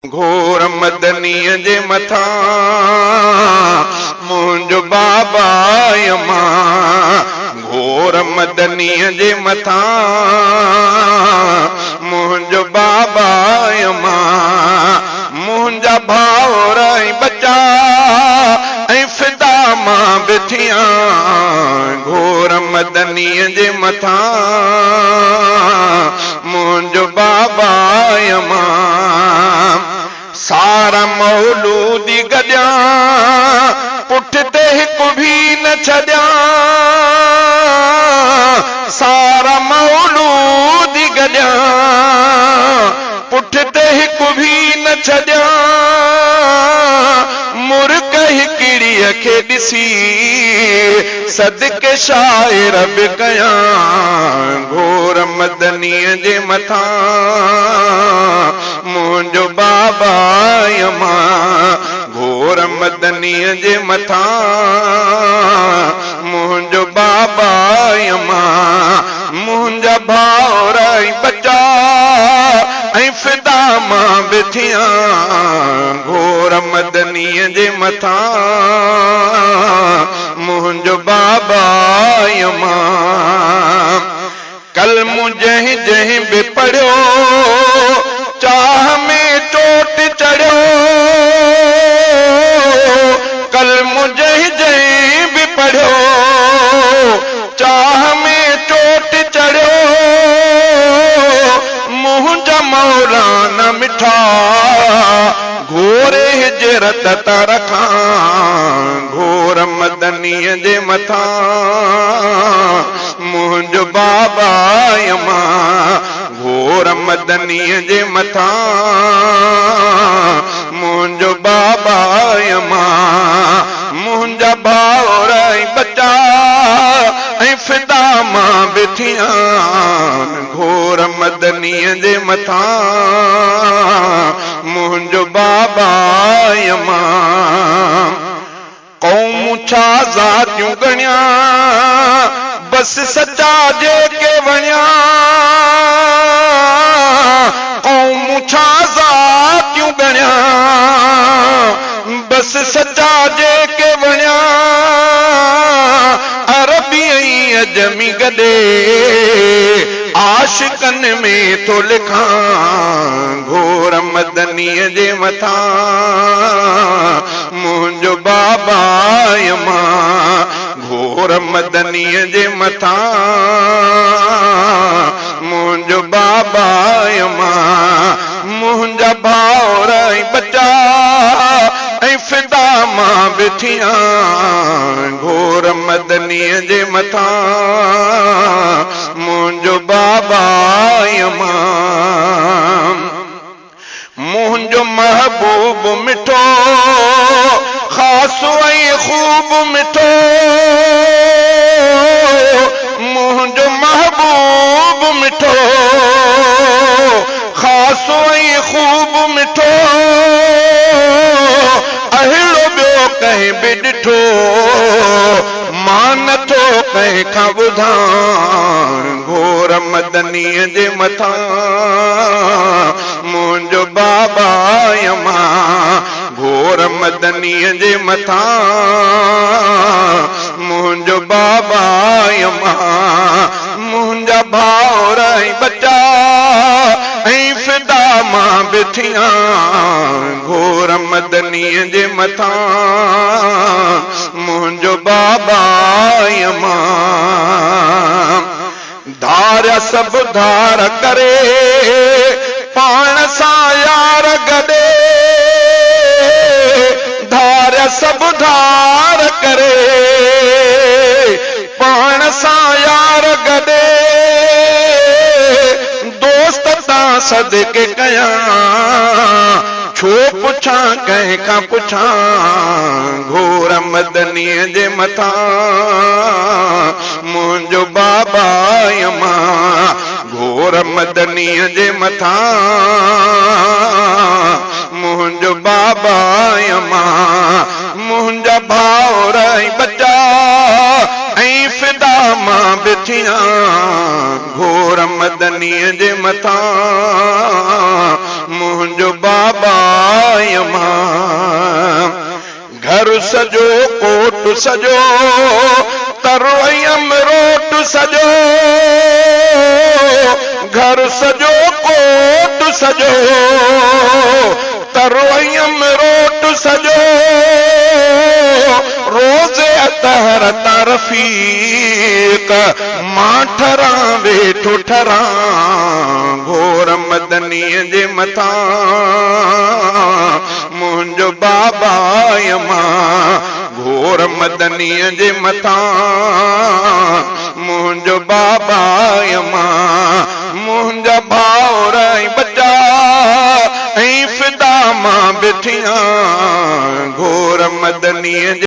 घोर मदनीअ जे मथां मुंहिंजो बाबा यमा। घोर मदनीअ जे मथां मुंहिंजो बाबा यमा। मुंहिंजा भाउर ऐं बचा ऐं फिदा मां बि थियां। घोर मदनीअ जे मथां मुंहिंजो बाबा यमा। सारा मौलूदी गॾियां पुठिते हिकु बि न छॾियां। सारा मौलूदी गॾियां पुठिते हिकु बि न छॾियां। मुर्क हिकिड़ीअ खे ॾिसी सदके शाइर बि कयां। घोर मदनीअ जे मथां मुंहिंजो बाबा यमा। घोर मदनीअ जे मथां मुंहिंजो बाबा यमा। मुंहिंजा भाउर ऐं बचा ऐं फिदा मां बि थियां। घोर मदनीअ जे मथां मुंहिंजो बाबा यमा। कलमु जंहिं जंहिं बि पढ़ियो चाह में चोट चढ़ियो। कलमु जंहिं जंहिं बि पढ़ियो चाह में चोट चढ़ियो। मुंहिंजा मौलाना मिठा घोर हिजरत त रखां। घोर मदनीअ जे मथां मुंहिंजो बाबा यमा। घोर मदनीअ जे मथां मुंहिंजो बाबा यमा। मुंहिंजा भाउर ऐं बचा ऐं फिदा मां बि थियां। घोर मदनीअ जे मथां मुंहिंजो बाबा यमा। क़ौम छा ज़ातियूं गणियां बस सचा जेके वणिया। क़ौम छा ज़ातियूं गणियां बस सचा जेके वणिया। अरबी ऐं अजमी गॾे आशिकनि में थो लिखां। घोर मदनीअ जे मथां मुंहिंजो बाबा यमा। घोर मदनीअ जे मथां मुंहिंजो बाबा यमा। मुंहिंजा भाउर ऐं बचा ऐं फिदा मां बि थियां। घोर मदनीअ जे मथां मुंहिंजो बाबा यमा। मुंहिंजो महबूब मिठो ख़ास ऐं ख़ूब मिठो। मुंहिंजो महबूब मिठो ख़ास ऐं ख़ूब मिठो। अहिड़ो ॿियो कंहिं बि ॾिठो मां नथो कंहिं खां ॿुधां। घोर मदनीअ जे मथां मुंहिंजो बाबा यमा। घोर मदनीअ जे मथां मुंहिंजो बाबा यमा। मुंहिंजा भाउर ऐं बचा ऐं फिदा मां बि थियां। घोर मदनीअ जे मथां मुंहिंजो बाबा यमा। धार सभु धार करे पाण सां यार गॾे। धार सभु धार करे पाण सां यार गॾे। दोस्त तां सदके कयां छो पुछां कंहिं खां पुछां। घोर मदनीअ जे मथां मुंहिंजो बाबा यमा। घोर मदनीअ जे मथां मुंहिंजो बाबा यमा। मुंहिंजा भाउर ऐं बचा ऐं फिदा मां बिठियां घोर मदनीअ जे मथां मुंहिंजो बाबा यमा घर सजो कोट सजो तरोयम रोट सजो घर सजो कोट सजो तरोयम रोट सजो रोज़े अतहर तरफ़ीक मां ठरां वेठो ठरां घोर मदनीअ जे मथां मुंहिंजो बाबा यमा घोर मदनीअ जे मथां मुंहिंजो बाबा यमा मुंहिंजा भाउर ऐं बचा ऐं फिदा मां बिठियां घोर मदनीअ